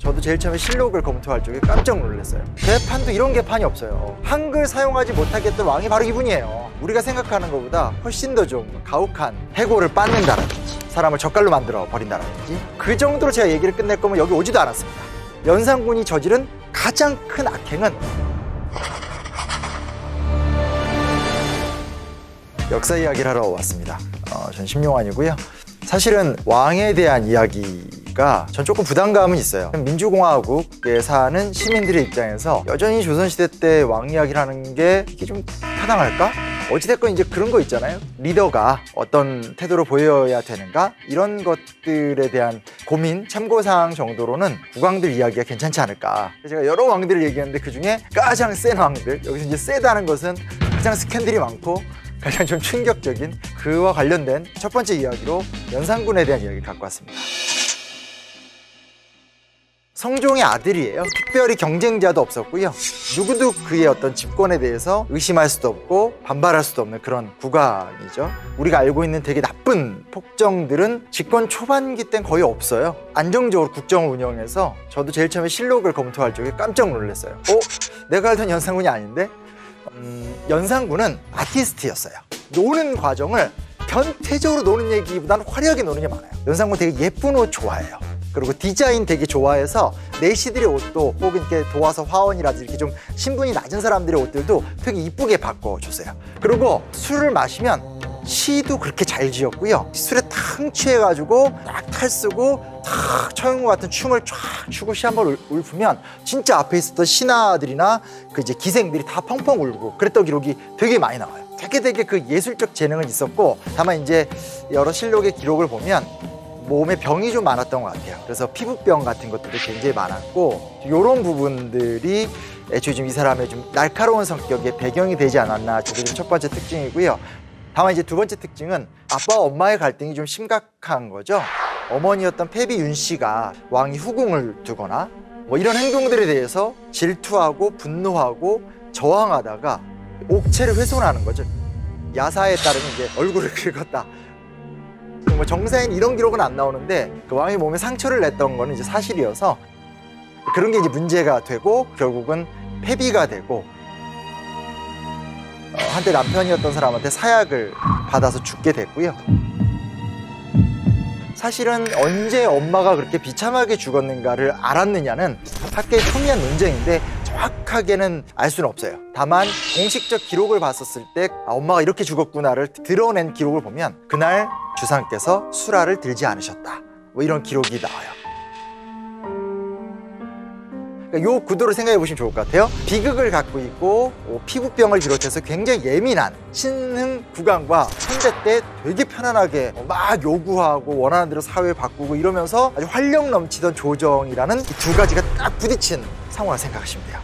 저도 제일 처음에 실록을 검토할 적에 깜짝 놀랐어요. 개판도 이런 개판이 없어요. 한글 사용하지 못하게 했던 왕이 바로 이분이에요. 우리가 생각하는 것보다 훨씬 더 좀 가혹한 해고를 받는다라든지 사람을 젓갈로 만들어 버린다라든지 그 정도로 제가 얘기를 끝낼 거면 여기 오지도 않았습니다. 연산군이 저지른 가장 큰 악행은 역사 이야기를 하러 왔습니다. 전 심용환이고요. 사실은 왕에 대한 이야기가 전 조금 부담감은 있어요. 민주공화국에 사는 시민들의 입장에서 여전히 조선시대 때 왕 이야기를 하는 게 이게 좀 타당할까? 어찌됐건 이제 그런 거 있잖아요. 리더가 어떤 태도로 보여야 되는가? 이런 것들에 대한 고민, 참고사항 정도로는 국왕들 이야기가 괜찮지 않을까. 제가 여러 왕들을 얘기했는데 그중에 가장 센 왕들, 여기서 이제 세다는 것은 가장 스캔들이 많고 가장 좀 충격적인 그와 관련된 첫 번째 이야기로 연산군에 대한 이야기를 갖고 왔습니다. 성종의 아들이에요. 특별히 경쟁자도 없었고요. 누구도 그의 어떤 집권에 대해서 의심할 수도 없고 반발할 수도 없는 그런 국왕이죠. 우리가 알고 있는 되게 나쁜 폭정들은 집권 초반기 땐 거의 없어요. 안정적으로 국정을 운영해서 저도 제일 처음에 실록을 검토할 적에 깜짝 놀랐어요. 내가 알던 연산군이 아닌데? 연산군은 아티스트였어요. 노는 과정을 변태적으로 노는 얘기보다는 화려하게 노는 게 많아요. 연산군 되게 예쁜 옷 좋아해요. 그리고 디자인 되게 좋아해서 내시들의 옷도 혹은 이렇게 도화서 화원이라든지 이렇게 좀 신분이 낮은 사람들의 옷들도 되게 이쁘게 바꿔줬어요. 그리고 술을 마시면 시도 그렇게 잘 지었고요. 술에 탕 취해가지고 딱 탈쓰고 탁 처형과 같은 춤을 쫙 추고 시 한번 울프면 진짜 앞에 있었던 신하들이나 그 이제 기생들이 다 펑펑 울고 그랬던 기록이 되게 많이 나와요. 되게 그 예술적 재능은 있었고 다만 이제 여러 실록의 기록을 보면 몸에 병이 좀 많았던 것 같아요. 그래서 피부병 같은 것들도 굉장히 많았고 이런 부분들이 애초에 좀 이 사람의 좀 날카로운 성격의 배경이 되지 않았나 저게 좀 첫 번째 특징이고요. 다만 이제 두 번째 특징은 아빠와 엄마의 갈등이 좀 심각한 거죠. 어머니였던 패비 윤 씨가 왕이 후궁을 두거나 뭐 이런 행동들에 대해서 질투하고 분노하고 저항하다가 옥체를 훼손하는 거죠. 야사에 따르면 이제 얼굴을 긁었다. 뭐 정사에는 이런 기록은 안 나오는데 그 왕의 몸에 상처를 냈던 거는 이제 사실이어서 그런 게 이제 문제가 되고 결국은 폐비가 되고 한때 남편이었던 사람한테 사약을 받아서 죽게 됐고요. 사실은 언제 엄마가 그렇게 비참하게 죽었는가를 알았느냐는 학계의 첨예한 논쟁인데 정확하게는 알 수는 없어요. 다만 공식적 기록을 봤었을 때 엄마가 이렇게 죽었구나를 드러낸 기록을 보면 그날 주상께서 수라를 들지 않으셨다 뭐 이런 기록이 나와요. 그러니까 이 구도를 생각해 보시면 좋을 것 같아요. 비극을 갖고 있고 피부병을 비롯해서 굉장히 예민한 신흥 국왕과 선제 때 되게 편안하게 막 요구하고 원하는 대로 사회 바꾸고 이러면서 아주 활력 넘치던 조정이라는 이 두 가지가 딱 부딪힌 상황을 생각하시면 돼요.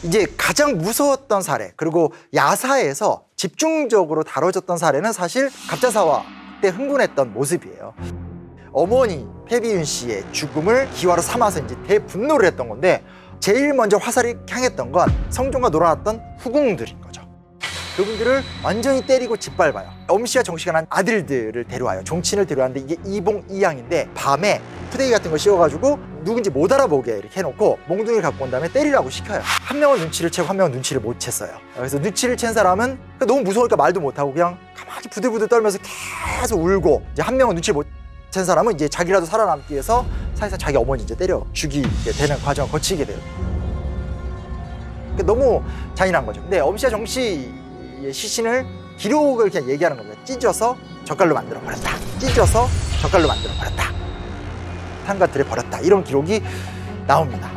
이제 가장 무서웠던 사례 그리고 야사에서 집중적으로 다뤄졌던 사례는 사실 갑자사화 때 흥분했던 모습이에요. 어머니 패비윤 씨의 죽음을 기화로 삼아서 이제 대분노를 했던 건데 제일 먼저 화살이 향했던 건 성종과 놀아났던 후궁들인 거죠. 그분들을 완전히 때리고 짓밟아요. 엄씨와 정씨가 난 아들들을 데려와요. 종친을 데려왔는데 이게 이봉 이양인데 밤에 푸대기 같은 거 씌워가지고 누군지 못 알아보게 이렇게 해놓고 몽둥이를 갖고 온 다음에 때리라고 시켜요. 한 명은 눈치를 채고 한 명은 눈치를 못 챘어요. 그래서 눈치를 챈 사람은 너무 무서우니까 말도 못하고 그냥 가만히 부들부들 떨면서 계속 울고 이제 한 명은 눈치를 못 챈 사람은 이제 자기라도 살아남기 위해서 사실상 자기 어머니 이제 때려 죽이게 되는 과정을 거치게 돼요. 너무 잔인한 거죠. 근데 엄씨와 정씨의 시신을 기록을 그냥 얘기하는 겁니다. 찢어서 젓갈로 만들어 버렸다. 찢어서 젓갈로 만들어 버렸다. 탄가들에 버렸다. 이런 기록이 나옵니다.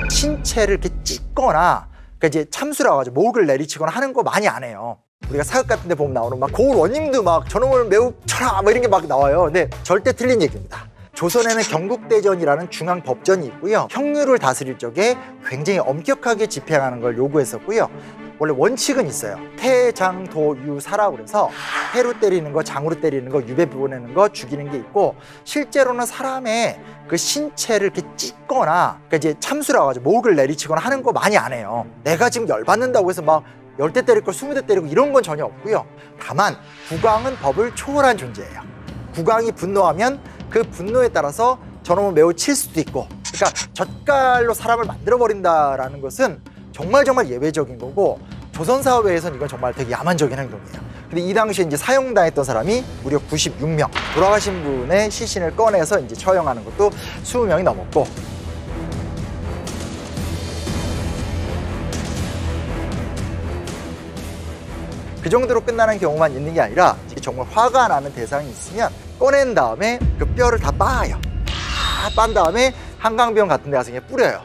신체를 이렇게 찢거나 그러니까 이제 참수라고 하죠. 목을 내리치거나 하는 거 많이 안 해요. 우리가 사극 같은 데 보면 나오는 막 고을 원님도 막 저놈을 매우 쳐라 뭐 이런 게 막 나와요. 근데 절대 틀린 얘기입니다. 조선에는 경국대전이라는 중앙법전이 있고요. 형류를 다스릴 적에 굉장히 엄격하게 집행하는 걸 요구했었고요. 원래 원칙은 있어요. 태장도유사라고 그래서 태로 때리는 거, 장으로 때리는 거, 유배 보내는 거, 죽이는 게 있고 실제로는 사람의 그 신체를 이렇게 찢거나 그러니까 이제 참수라고 하죠. 목을 내리치거나 하는 거 많이 안 해요. 내가 지금 열받는다고 해서 막 10대 때릴 걸 20대 때리고 이런 건 전혀 없고요. 다만 국왕은 법을 초월한 존재예요. 국왕이 분노하면 그 분노에 따라서 저놈은 매우 칠 수도 있고, 그러니까 젓갈로 사람을 만들어버린다라는 것은 정말 예외적인 거고, 조선사회에서는 이건 정말 되게 야만적인 행동이에요. 근데 이 당시에 이제 사형당했던 사람이 무려 96명, 돌아가신 분의 시신을 꺼내서 이제 처형하는 것도 20명이 넘었고, 그 정도로 끝나는 경우만 있는 게 아니라 정말 화가 나는 대상이 있으면 꺼낸 다음에 그 뼈를 다 빻아요. 다 빤 다음에 한강변 같은 데 가서 그냥 뿌려요.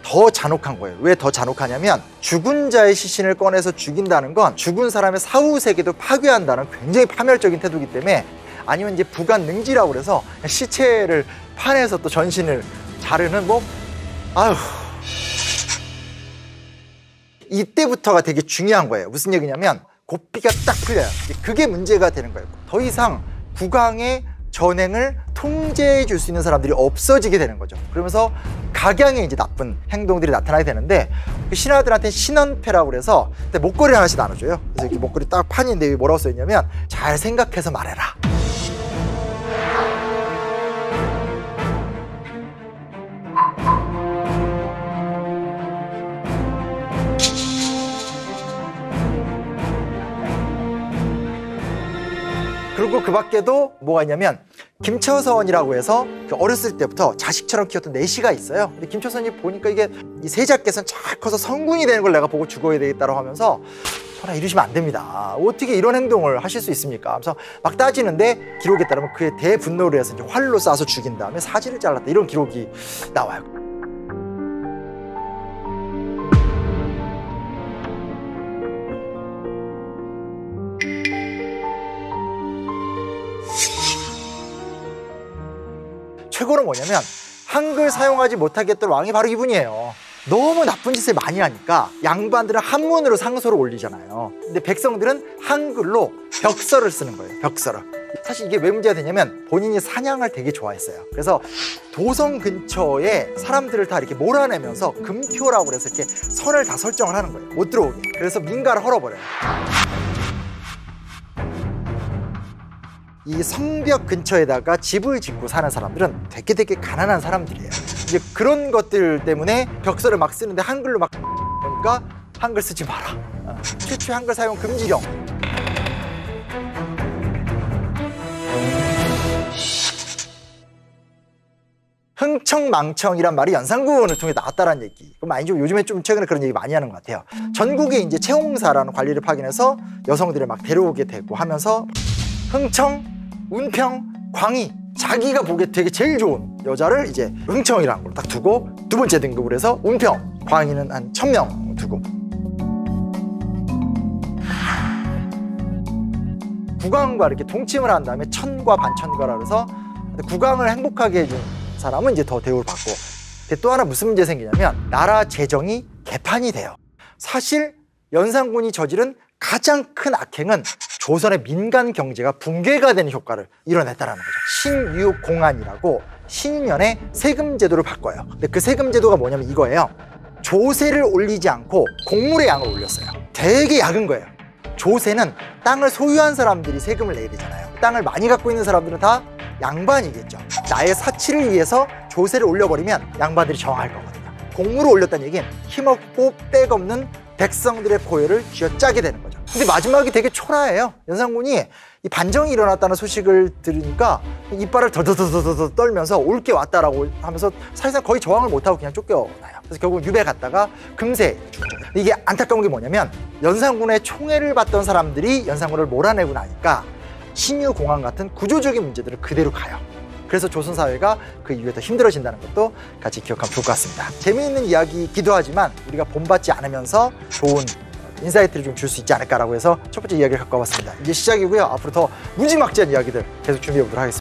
더 잔혹한 거예요. 왜 더 잔혹하냐면 죽은 자의 시신을 꺼내서 죽인다는 건 죽은 사람의 사후 세계도 파괴한다는 굉장히 파멸적인 태도이기 때문에, 아니면 이제 부관능지라고 그래서 시체를 파내서 또 전신을 자르는 아휴. 이때부터가 되게 중요한 거예요. 무슨 얘기냐면 고삐가 딱 풀려요. 그게 문제가 되는 거예요. 더 이상 국왕의 전행을 통제해 줄 수 있는 사람들이 없어지게 되는 거죠. 그러면서 각양의 이제 나쁜 행동들이 나타나게 되는데, 그 신하들한테 신원패라고 그래서 목걸이 하나씩 나눠줘요. 그래서 이렇게 목걸이 딱 판인데 뭐라고 써있냐면 잘 생각해서 말해라. 그리고 그 밖에도 뭐가 있냐면 김처선이라고 해서 어렸을 때부터 자식처럼 키웠던 내시가 있어요. 근데 김처선이 보니까 이게 이 세자께서는 잘 커서 성군이 되는 걸 내가 보고 죽어야 되겠다고 하면서 전하 이러시면 안 됩니다. 어떻게 이런 행동을 하실 수 있습니까? 하면서 막 따지는데 기록에 따르면 그의 대분노를 해서 이제 활로 쏴서 죽인 다음에 사지를 잘랐다, 이런 기록이 나와요. 최고는 뭐냐면 한글 사용하지 못하게 했던 왕이 바로 이분이에요. 너무 나쁜 짓을 많이 하니까 양반들은 한문으로 상소를 올리잖아요. 근데 백성들은 한글로 벽서를 쓰는 거예요. 벽서를. 사실 이게 왜 문제가 되냐면 본인이 사냥을 되게 좋아했어요. 그래서 도성 근처에 사람들을 다 이렇게 몰아내면서 금표라고 그래서 이렇게 선을 다 설정을 하는 거예요. 못 들어오게. 그래서 민가를 헐어버려요. 이 성벽 근처에다가 집을 짓고 사는 사람들은 되게 가난한 사람들이에요. 이제 그런 것들 때문에 벽서를 막 쓰는데 한글로 막 그러니까 한글 쓰지 마라. 최초의 한글 사용 금지령. 흥청망청이란 말이 연산군을 통해 나왔다라는 얘기. 그럼 아니죠. 요즘에 좀 최근에 그런 얘기 많이 하는 것 같아요. 전국에 이제 채용사라는 관리를 파견해서 여성들을 막 데려오게 되고 하면서 흥청, 운평, 광희, 자기가 보기에 되게 제일 좋은 여자를 이제 흥청이라는 걸 딱 두고, 두 번째 등급을 해서 운평, 광희는 한 1000명 두고. 국왕과 이렇게 동침을 한 다음에 천과 반천과라 그래서 국왕을 행복하게 해준 사람은 이제 더 대우를 받고. 근데 또 하나 무슨 문제 생기냐면 나라 재정이 개판이 돼요. 사실 연산군이 저지른 가장 큰 악행은 조선의 민간 경제가 붕괴가 되는 효과를 이뤄냈다는 거죠. 신유공안이라고 신유년에 세금 제도를 바꿔요. 근데 그 세금 제도가 뭐냐면 이거예요. 조세를 올리지 않고 곡물의 양을 올렸어요. 되게 약은 거예요. 조세는 땅을 소유한 사람들이 세금을 내야 되잖아요. 땅을 많이 갖고 있는 사람들은 다 양반이겠죠. 나의 사치를 위해서 조세를 올려버리면 양반들이 저항할 거거든요. 곡물을 올렸다는 얘기는 힘없고 빽없는 백성들의 고열을 쥐어짜게 되는 거죠. 근데 마지막이 되게 초라해요. 연산군이 이 반정이 일어났다는 소식을 들으니까 이빨을 더더더더더 떨면서 올 게 왔다라고 하면서 사실상 거의 저항을 못하고 그냥 쫓겨나요. 그래서 결국 유배 갔다가 금세 죽죠. 이게 안타까운 게 뭐냐면 연산군의 총애를 받던 사람들이 연산군을 몰아내고 나니까 신유공안 같은 구조적인 문제들을 그대로 가요. 그래서 조선사회가 그 이후에 더 힘들어진다는 것도 같이 기억하면 좋을 것 같습니다. 재미있는 이야기이기도 하지만 우리가 본받지 않으면서 좋은 인사이트를 좀 줄 수 있지 않을까라고 해서 첫 번째 이야기를 갖고 와봤습니다. 이제 시작이고요. 앞으로 더 무지막지한 이야기들 계속 준비해 보도록 하겠습니다.